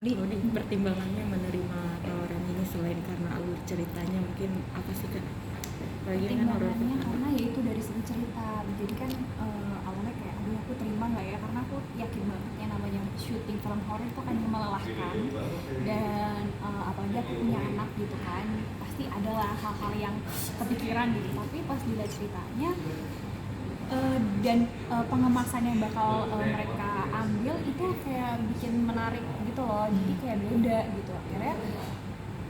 Di pertimbangannya menerima tawaran ini selain karena alur ceritanya mungkin apa sih Kak? Lagi kan horor Pertimbangannya karena ya itu dari segi cerita. Jadi kan awalnya kayak aduh aku terima nggak ya, karena aku yakin banget yang namanya syuting film horor itu kan melelahkan. Dan apalagi aku punya anak gitu kan, pasti adalah hal-hal yang kepikiran gitu. Tapi pas dilihat ceritanya dan pengemasan yang bakal mereka ambil itu kayak bikin menarik gitu loh. Jadi kayak beda gitu. Akhirnya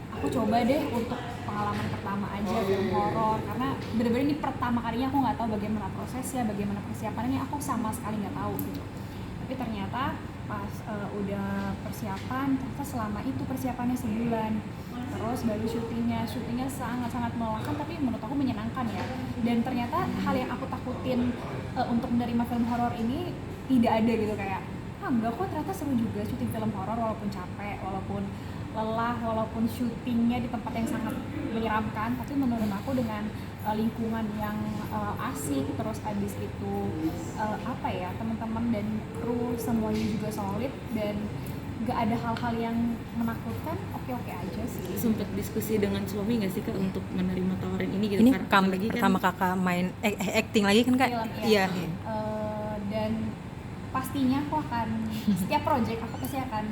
aku coba deh untuk pengalaman pertama aja film horor, karena bener-bener ini pertama kalinya aku nggak tahu bagaimana prosesnya, bagaimana persiapannya, aku sama sekali nggak tahu gitu. Tapi ternyata pas udah persiapan, ternyata selama itu persiapannya sebulan, terus baru syutingnya sangat-sangat melelahkan tapi menurut aku menyenangkan ya. Dan ternyata hal yang aku takutin untuk menerima film horor ini tidak ada gitu, kayak enggak kok, ternyata seru juga syuting film horor walaupun capek, walaupun lelah, walaupun syutingnya di tempat yang sangat menyeramkan, tapi menurut aku dengan lingkungan yang asik, terus habis itu apa ya, teman-teman dan kru semuanya juga solid dan gak ada hal-hal yang menakutkan, oke-oke aja sih. Sempet diskusi dengan suami nggak sih Kak untuk menerima tawaran ini gitu? Ini Karena pertama kakak main acting lagi kan Kak? Film, Iya. Dan pastinya aku akan setiap project aku pasti akan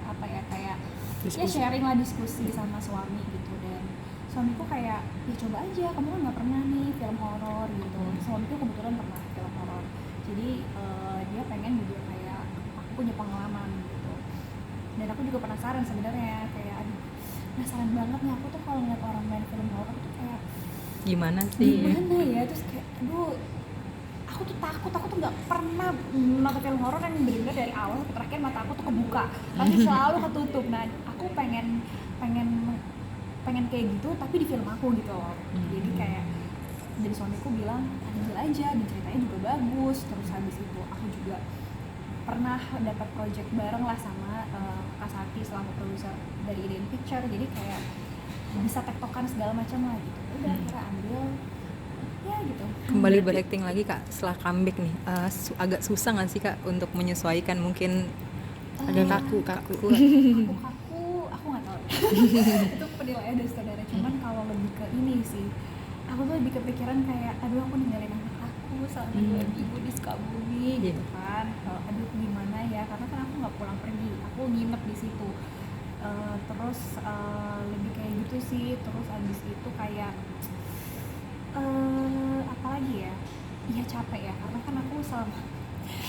apa ya, kayak ya sharing lah, diskusi sama suami gitu. Dan suamiku kayak ya coba aja, kamu kan nggak pernah nih film horor gitu. Suamiku kebetulan pernah film horor, jadi dia pengen juga kayak aku punya pengalaman gitu. Dan aku juga penasaran sebenarnya, kayak aduh penasaran banget nih aku tuh kalau ngeliat orang main film horor tuh kayak Gimana sih? gimana ya. Terus kayak aduh, aku tuh nggak pernah nonton film horor yang benar-benar dari awal sampai terakhir mata aku tuh kebuka, tapi selalu ketutup. Nah aku pengen kayak gitu tapi di film aku gitu loh. Jadi kayak dari suamiku bilang ambil aja, dan ceritanya juga bagus. Terus habis itu aku juga pernah dapat project bareng lah sama Kak Sakti selaku produser dari Iden Picture, jadi kayak bisa tektokan segala macam lah gitu. Udah kira ambil ya gitu. Kembali berakting lagi Kak setelah comeback nih, agak susah nggak sih Kak untuk menyesuaikan, mungkin agak kaku? Aku nggak tahu itu penilaian dari saudara. Cuman kalau lebih ke ini sih, aku tuh lebih kepikiran kayak aduh aku ninggalin anak aku sama dua ibu di Sukabumi gitu kan. Aduh gimana ya, karena kan aku nggak pulang pergi, aku nginep di situ. Terus lebih kayak gitu sih. Terus abis itu kayak apalagi ya, iya capek ya, karena kan aku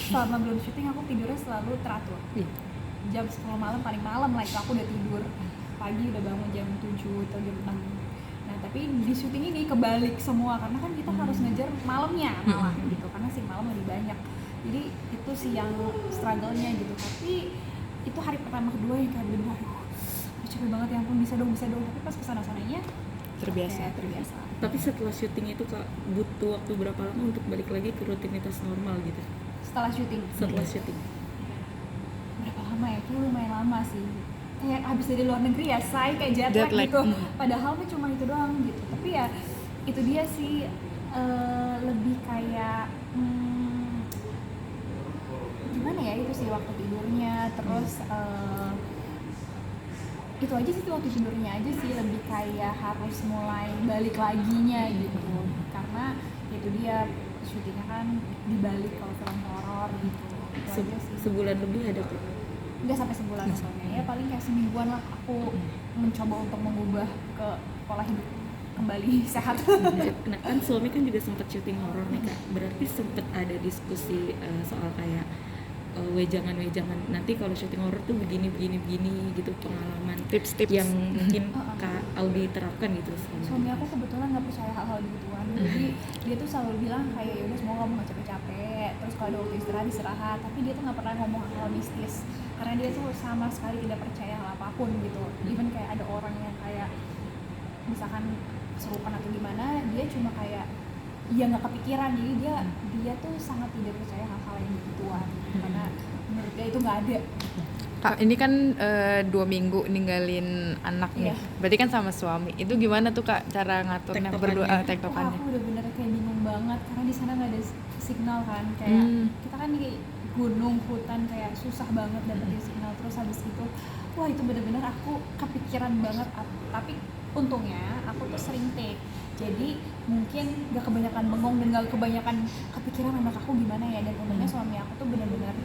selama belum syuting aku tidurnya selalu teratur. Jam 10 malam paling malam lah itu aku udah tidur, pagi udah bangun jam 7 atau jam 6. Nah tapi di syuting ini kebalik semua, karena kan kita harus ngejar malamnya malah gitu, karena sih malam lebih banyak. Jadi itu sih yang struggle-nya gitu. Tapi itu hari pertama kedua yang kayak bener capek banget, ya ampun bisa dong. Tapi pas kesana-sananya Terbiasa. terbiasa. tapi setelah syuting itu Kak butuh waktu berapa lama untuk balik lagi ke rutinitas normal gitu? Setelah syuting berapa lama ya? Kayaknya lumayan lama sih, kayak habis dari luar negeri ya, say kayak jet lag gitu. Padahal mah cuma itu doang gitu. Tapi ya itu dia sih, lebih kayak gimana ya, itu sih waktu tidurnya. Terus itu aja sih, waktu tidurnya aja sih lebih kayak harus mulai balik laginya gitu. Karena itu dia syutingnya kan dibalik kalau film horor gitu. Itu aja sih. Sebulan lebih ada tuh? Nggak sampai sebulan sebenarnya ya, paling kayak semingguan lah aku mencoba untuk mengubah ke pola hidup kembali sehat. Nah, kan suami kan juga sempat syuting horor nih Kak, berarti sempat ada diskusi soal kayak wejangan nanti kalau syuting horor tuh begini gitu, pengalaman Tips-tips yang mungkin Kak Audi terapkan gitu. Suami aku kebetulan nggak percaya hal-hal begituan, jadi dia tuh selalu bilang kayak ya udah semoga kamu nggak capek-capek, terus kalau ada waktu istirahat. Tapi dia tuh nggak pernah ngomong hal mistis, karena dia tuh sama sekali tidak percaya hal apapun gitu. Even kayak ada orang yang kayak misalkan kesurupan atau gimana, dia cuma kayak ya nggak kepikiran. Jadi dia tuh sangat tidak percaya hal-hal yang begituan, karena menurut dia itu nggak ada. Kak, ini kan 2 minggu ninggalin anak nih. Iya. Berarti kan sama suami. Itu gimana tuh Kak cara ngaturnya berdua tektokannya? Aku udah bener kayak bingung banget, karena di sana nggak ada signal kan. Kayak kita kan gunung, hutan, kayak susah banget dapetin signal. Terus habis itu wah itu bener-bener aku kepikiran banget. Tapi untungnya aku tuh sering take, jadi mungkin gak kebanyakan bengong dan gak kebanyakan kepikiran anak aku gimana ya. Dan untungnya suami aku tuh bener-bener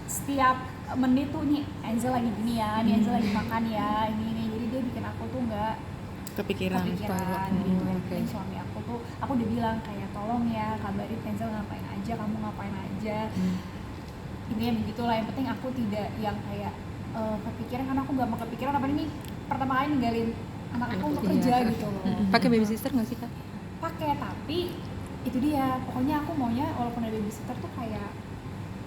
setiap menit tuh nih Enzel lagi gini ya, nih Enzel lagi makan ya, ini jadi dia bikin aku tuh nggak kepikiran. gitu. Yang penting suami aku tuh, aku udah bilang kayak tolong ya kabarin Enzel ngapain aja, kamu ngapain aja, ini yang begitulah. Yang penting aku tidak yang kayak kepikiran, karena aku nggak mau kepikiran apa ini pertama kali ninggalin anak aku untuk kerja gitu loh. Pakai babysitter nggak sih kak? Pakai, tapi itu dia, pokoknya aku maunya walaupun ada babysitter tuh kayak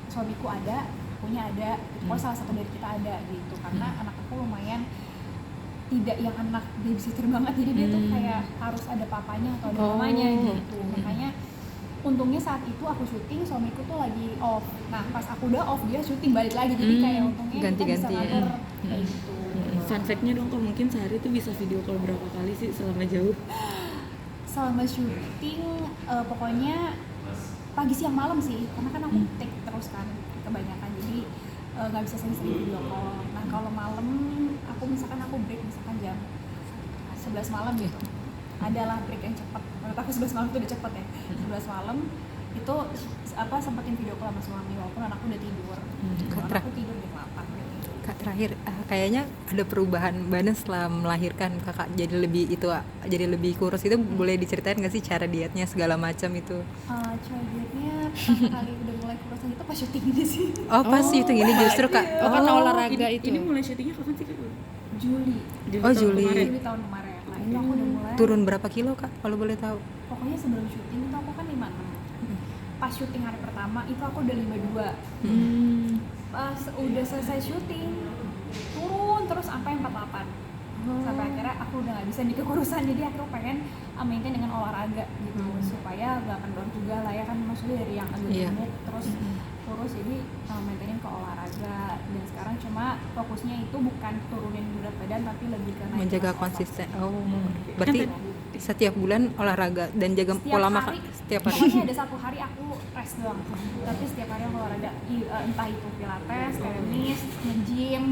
suamiku ada, akunya ada, pokoknya salah satu dari kita ada gitu. Karena anak aku lumayan tidak yang anak babysitter banget, jadi dia tuh kayak harus ada papanya atau ada mamanya gitu. Makanya untungnya saat itu aku syuting, suamiku tuh lagi off. Nah pas aku udah off dia syuting balik lagi, jadi kayak untungnya kita bisa Ganti-ganti ya. ngatur kayak gitu. Fun fact-nya dong, kok mungkin sehari tuh bisa video call berapa kali sih selama jauh? Selama syuting pokoknya pagi siang malam sih, karena kan aku take terus kan kebanyakan, jadi nggak bisa sering-sering video call. Nah kalau malam aku misalkan aku break misalkan jam 11 malam gitu, adalah break yang cepat. Menurut aku 11 malam itu udah cepet ya. 11 malam itu sempetin video call sama suami walaupun anakku udah tidur. Karena aku tidur jam 8 gitu. Kak terakhir, kayaknya ada perubahan badan setelah melahirkan kakak, jadi lebih kurus. Itu boleh diceritain nggak sih cara dietnya segala macam itu? Cara dietnya pertama kali udah mulai kurusan itu pas syuting ini sih. Oh pas itu gini justru kak. Karena olahraga itu. Ini mulai syutingnya kapan sih kak? Juli. Oh, Juli. Juli tahun kemarin. Nah itu aku udah mulai. Turun berapa kilo kak kalau boleh tahu? Pokoknya sebelum syuting itu aku kan 56. Pas syuting hari pertama itu aku udah 52. Pas udah selesai syuting turun terus sampai 48. Sampai akhirnya aku udah nggak bisa di kekurusan, jadi aku pengen maintain dengan olahraga gitu supaya gak kendor juga lah ya kan, maksudnya dari yang agak gemuk terus kurus, jadi maintainin ke olahraga. Dan sekarang cuma fokusnya itu bukan turunin berat badan tapi lebih ke Menjaga konsisten. Berarti setiap bulan olahraga dan jaga setiap pola hari, makan setiap hari. pokoknya ada satu hari aku rest doang, tapi setiap hari aku olahraga, entah itu pilates, tenis, nge-gym,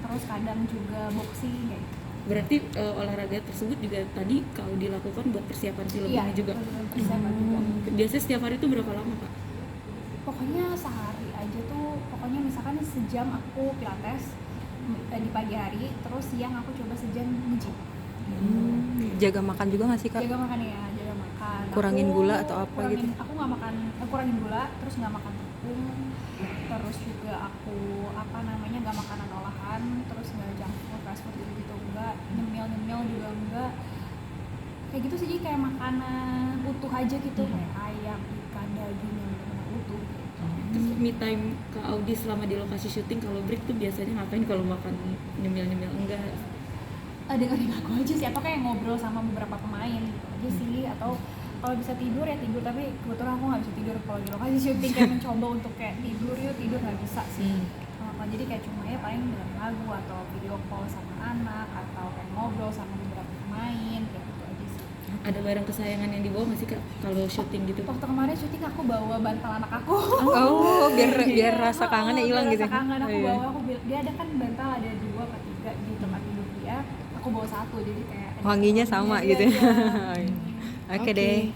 terus kadang juga boxing kayak gitu. Berarti olahraga tersebut juga tadi kalau dilakukan buat persiapan film Iya, ini juga. persiapan juga. Biasanya setiap hari itu berapa lama kak? Pokoknya sehari aja tuh, pokoknya misalkan sejam aku pilates di pagi hari, terus siang aku coba sejam nge-gym. Jaga makan juga nggak sih kak? Jaga makan ya, jaga makan. Kurangin gula atau apa gitu? Aku nggak makan, kurangin gula, terus nggak makan tepung, terus juga aku nggak makanan olahan, terus nggak junk food, fast food gitu enggak, nyemil juga enggak. Kayak gitu sih, jadi kayak makanan utuh aja gitu, kayak ayam, ikan, daging yang benar-benar utuh. Terus me time ke Audi selama di lokasi syuting, kalau break tuh biasanya ngapain kalau makan nyemil-nyemil? Enggak, Dengerin aku aja sih, atau kayak ngobrol sama beberapa pemain gitu aja sih, atau kalau bisa tidur ya tidur, tapi kebetulan aku nggak bisa tidur kalau di lokasi syuting, kayak mencoba untuk kayak tidur nggak bisa sih. Jadi kayak cuma ya paling dengerin lagu atau video call sama anak, atau kayak ngobrol sama beberapa pemain kayak gitu aja sih. ada barang kesayangan yang dibawa nggak sih kak kalau syuting gitu? Waktu kemarin syuting aku bawa bantal anak aku. Oh biar rasa kangennya hilang gitu. Rasa kangen aku Iya. bawa, dia ada kan bantal ada 2 atau 3 di tempat tidur dia, aku bawa 1 jadi kayak Wanginya sama Iya, gitu. iya. Oke deh.